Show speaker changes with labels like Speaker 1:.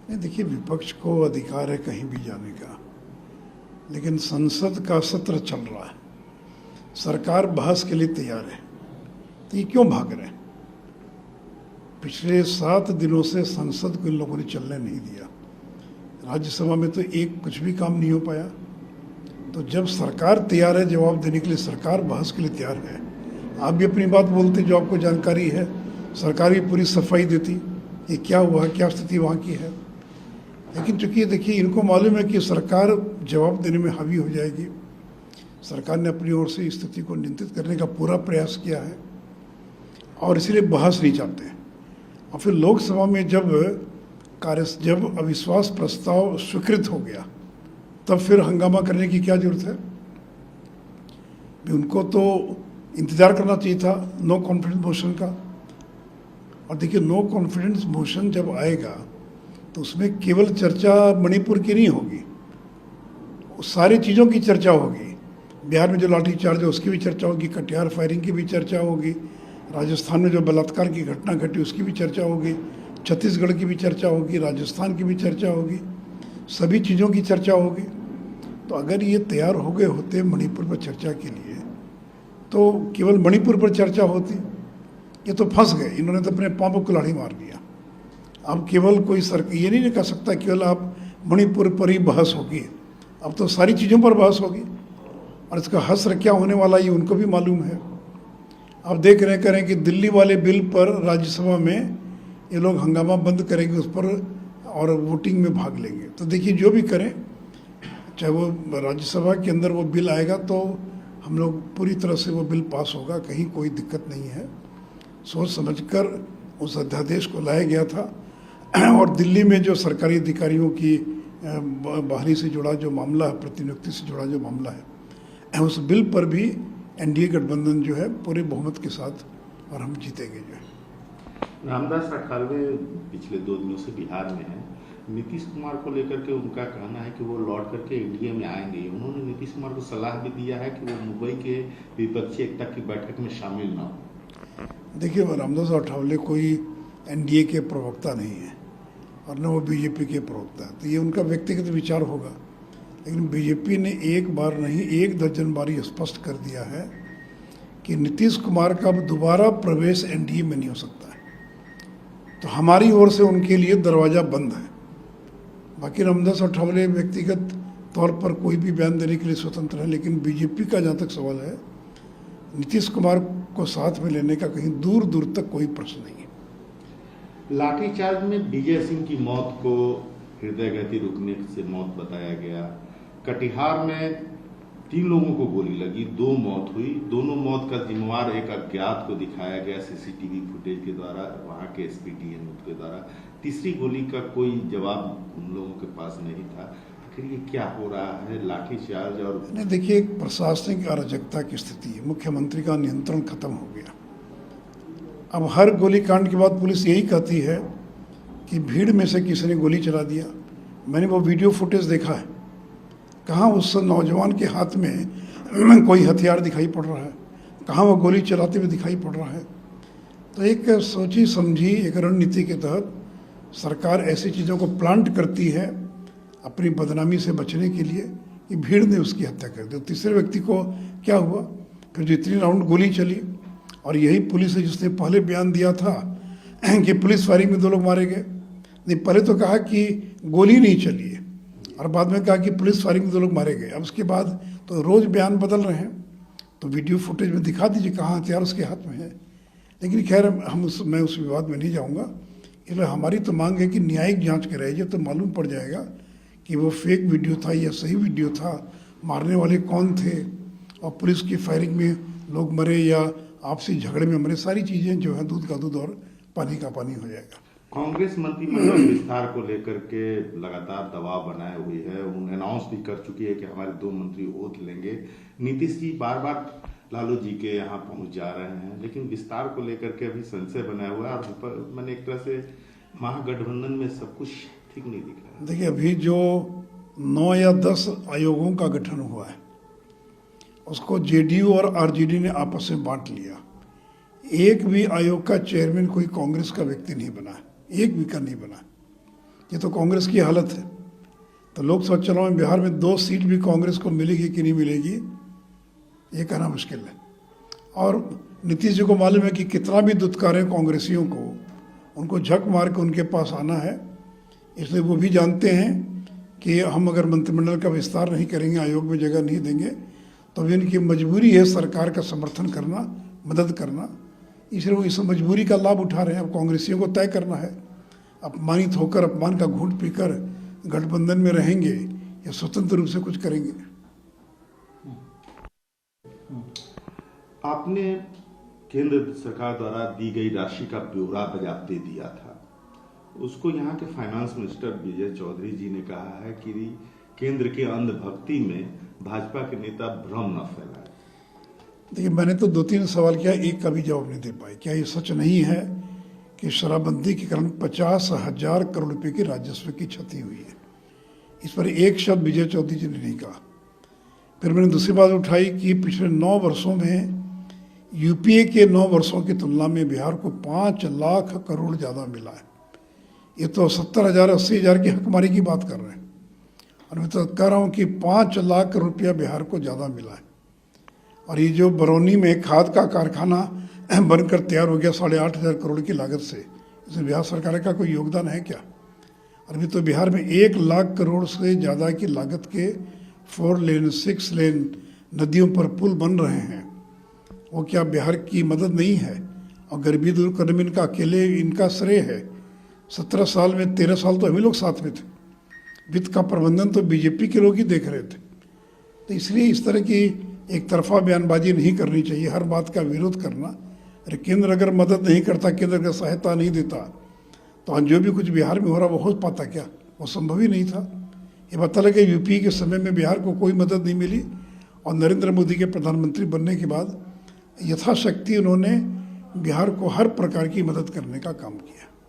Speaker 1: नहीं, देखिए, विपक्ष को अधिकार है कहीं भी जाने का, लेकिन संसद का सत्र चल रहा है, सरकार बहस के लिए तैयार है, तो ये क्यों भाग रहे हैं? पिछले 7 दिनों से संसद को इन लोगों ने चलने नहीं दिया। राज्यसभा में तो एक कुछ भी काम नहीं हो पाया। तो जब सरकार तैयार है जवाब देने के लिए, सरकार बहस के लिए तैयार है, आप भी अपनी बात बोलते जो आपको जानकारी है, सरकार भी पूरी सफाई देती ये क्या हुआ, क्या स्थिति वहाँ की है। लेकिन चूंकि देखिए, इनको मालूम है कि सरकार जवाब देने में हावी हो जाएगी, सरकार ने अपनी ओर से स्थिति को नियंत्रित करने का पूरा प्रयास किया है और इसलिए बहस नहीं चाहते हैं। और फिर लोकसभा में जब अविश्वास प्रस्ताव स्वीकृत हो गया, तब फिर हंगामा करने की क्या जरूरत है? उनको तो इंतजार करना चाहिए था नो कॉन्फिडेंस मोशन का। और देखिए, नो कॉन्फिडेंस मोशन जब आएगा तो उसमें केवल चर्चा मणिपुर की नहीं होगी, सारी चीज़ों की चर्चा होगी। बिहार में जो लाठीचार्ज है उसकी भी चर्चा होगी, कटिहार फायरिंग की भी चर्चा होगी, राजस्थान में जो बलात्कार की घटना घटी उसकी भी चर्चा होगी, छत्तीसगढ़ की भी चर्चा होगी, राजस्थान की भी चर्चा होगी, सभी चीज़ों की चर्चा होगी। तो अगर ये तैयार हो गए होते मणिपुर पर चर्चा के लिए, तो केवल मणिपुर पर चर्चा होती। ये तो फंस गए, इन्होंने तो अपने पाँव पर कुल्हाड़ी मार दिया। अब केवल कोई ये नहीं कह सकता केवल आप मणिपुर पर ही बहस होगी, अब तो सारी चीज़ों पर बहस होगी। और इसका हश्र क्या होने वाला ये उनको भी मालूम है। आप देख रहे करें कि दिल्ली वाले बिल पर राज्यसभा में ये लोग हंगामा बंद करेंगे उस पर और वोटिंग में भाग लेंगे। तो देखिए, जो भी करें, चाहे वो राज्यसभा के अंदर वो बिल आएगा तो हम लोग पूरी तरह से वो बिल पास होगा, कहीं कोई दिक्कत नहीं है। सोच समझकर उस अध्यादेश को लाया गया था। और दिल्ली में जो सरकारी अधिकारियों की बहाली से जुड़ा जो मामला है, प्रतिनियुक्ति से जुड़ा जो मामला है, उस बिल पर भी एनडीए गठबंधन जो है पूरे बहुमत के साथ और हम जीतेंगे जो है।
Speaker 2: रामदास अठावले पिछले 2 दिनों से बिहार में हैं। नीतीश कुमार को लेकर के उनका कहना है कि वो लौट करके एनडीए में आएंगे। उन्होंने नीतीश कुमार को सलाह भी दिया है कि वो मुंबई के विपक्षी एकता की बैठक में शामिल ना हो।
Speaker 1: देखिए, रामदास अठावले कोई एनडीए के प्रवक्ता नहीं है और न वो बीजेपी के प्रवक्ता है, तो ये उनका व्यक्तिगत विचार होगा। लेकिन बीजेपी ने एक बार नहीं 1 दर्जन बार ये स्पष्ट कर दिया है कि नीतीश कुमार का अब दोबारा प्रवेश एनडीए में नहीं हो सकता है। तो हमारी ओर से उनके लिए दरवाज़ा बंद है। बाकी रामदास अठावले व्यक्तिगत तौर पर कोई भी बयान देने के लिए स्वतंत्र है, लेकिन बीजेपी का जहाँ तक सवाल है, नीतीश कुमार को साथ में लेने का कहीं दूर दूर तक कोई प्रश्न नहीं है।
Speaker 2: लाठीचार्ज में विजय सिंह की मौत को हृदय गति रुकने से मौत बताया गया। कटिहार में 3 लोगों को गोली लगी, 2 मौत हुई। दोनों मौत का जिम्मेवार एक अज्ञात को दिखाया गया सीसीटीवी फुटेज के द्वारा, वहां के एसपीडीएम के द्वारा। तीसरी गोली का कोई जवाब उन लोगों के पास नहीं था। आखिर ये क्या हो रहा है? लाठीचार्ज और
Speaker 1: नहीं, देखिए, एक प्रशासनिक अराजकता की स्थिति है। मुख्यमंत्री का नियंत्रण खत्म हो गया। अब हर गोलीकांड के बाद पुलिस यही कहती है कि भीड़ में से किसी ने गोली चला दिया। मैंने वो वीडियो फुटेज देखा है, कहाँ उस नौजवान के हाथ में कोई हथियार दिखाई पड़ रहा है, कहाँ वो गोली चलाते हुए दिखाई पड़ रहा है। तो एक सोची समझी एक रणनीति के तहत सरकार ऐसी चीज़ों को प्लांट करती है अपनी बदनामी से बचने के लिए कि भीड़ ने उसकी हत्या कर दी। तीसरे व्यक्ति को क्या हुआ, फिर जो इतनी राउंड गोली चली, और यही पुलिस है जिसने पहले बयान दिया था कि पुलिस फायरिंग में 2 लोग मारे गए। नहीं, पहले तो कहा कि गोली नहीं चली है और बाद में कहा कि पुलिस फायरिंग में 2 लोग मारे गए। अब उसके बाद तो रोज़ बयान बदल रहे हैं। तो वीडियो फुटेज में दिखा दीजिए कहाँ हथियार उसके हाथ में है। लेकिन खैर, मैं उस विवाद में नहीं जाऊँगा। इसलिए हमारी तो मांग है कि न्यायिक जाँच कराइए, तो मालूम पड़ जाएगा कि वो फेक वीडियो था या सही वीडियो था, मारने वाले कौन थे, और पुलिस की फायरिंग में लोग मरे या आपसी झगड़े में मरे। सारी चीज़ें जो है दूध का दूध और पानी का पानी हो जाएगा।
Speaker 2: कांग्रेस मंत्रिमंडल विस्तार को लेकर के लगातार दबाव बनाए हुई है। उन्हें अनाउंस भी कर चुकी है कि हमारे 2 मंत्री ओथ लेंगे। नीतीश जी बार बार लालू जी के यहाँ पहुंच जा रहे हैं, लेकिन विस्तार को लेकर के अभी संशय बनाया हुआ है। और मैंने एक तरह से महागठबंधन में सब कुछ ठीक नहीं दिख रहा है।
Speaker 1: देखिए, अभी जो 9 या 10 आयोगों का गठन हुआ है, उसको जेडीयू और आरजेडी ने आपस में बांट लिया। एक भी आयोग का चेयरमैन कोई कांग्रेस का व्यक्ति नहीं बना है, एक भी का नहीं बना। ये तो कांग्रेस की हालत है। तो लोकसभा चुनाव में बिहार में 2 सीट भी कांग्रेस को मिलेगी कि नहीं मिलेगी, ये कहना मुश्किल है। और नीतीश जी को मालूम है कि कितना भी दुत्कारें कांग्रेसियों को, उनको झक मार के उनके पास आना है। इसलिए वो भी जानते हैं कि हम अगर मंत्रिमंडल का विस्तार नहीं करेंगे, आयोग में जगह नहीं देंगे, तो भी इनकी मजबूरी है सरकार का समर्थन करना, मदद करना। इसलिए वो इस मजबूरी का लाभ उठा रहे हैं। अब कांग्रेसियों को तय करना है, अपमानित होकर अपमान का घूंट पीकर गठबंधन में रहेंगे या स्वतंत्र रूप से कुछ करेंगे।
Speaker 2: आपने केंद्र सरकार द्वारा दी गई राशि का ब्यौरा बजाते दिया था। उसको यहाँ के फाइनेंस मिनिस्टर विजय चौधरी जी ने कहा है कि केंद्र के अंधभक्ति में भाजपा के नेता भ्रम न फैलाए।
Speaker 1: देखिए, मैंने तो 2-3 सवाल किया, एक का भी जवाब नहीं दे पाए। क्या ये सच नहीं है कि शराबबंदी के कारण 50,000 करोड़ रुपए की राजस्व की क्षति हुई है? इस पर एक शब्द विजय चौधरी जी ने नहीं कहा। फिर मैंने दूसरी बात उठाई कि पिछले 9 वर्षों में यूपीए के 9 वर्षों की तुलना में बिहार को 5 लाख करोड़ ज़्यादा मिला है। ये तो 70,000 80,000 की हकमारी की बात कर रहे हैं, और मैं तो कह रहा हूँ कि 5 लाख करोड़ रुपया बिहार को ज़्यादा मिला है। और ये जो बरौनी में खाद का कारखाना बनकर तैयार हो गया 8,500 करोड़ की लागत से, इसमें बिहार सरकार का कोई योगदान है क्या? और अभी तो बिहार में 1 लाख करोड़ से ज़्यादा की लागत के 4 लेन 6 लेन नदियों पर पुल बन रहे हैं। वो क्या बिहार की मदद नहीं है? और गरीबी दूर करने में इनका अकेले इनका श्रेय है। 17 साल में 13 साल तो हम ही लोग साथ में थे। वित्त का प्रबंधन तो बीजेपी के लोग ही देख रहे थे। तो इसलिए इस तरह की एक तरफा बयानबाजी नहीं करनी चाहिए, हर बात का विरोध करना। अरे केंद्र अगर मदद नहीं करता, केंद्र का सहायता नहीं देता, तो आज जो भी कुछ बिहार में हो रहा वो हो पाता क्या? वो संभव ही नहीं था। ये पता लगे यूपी के समय में बिहार को कोई मदद नहीं मिली, और नरेंद्र मोदी के प्रधानमंत्री बनने के बाद यथाशक्ति उन्होंने बिहार को हर प्रकार की मदद करने का काम किया।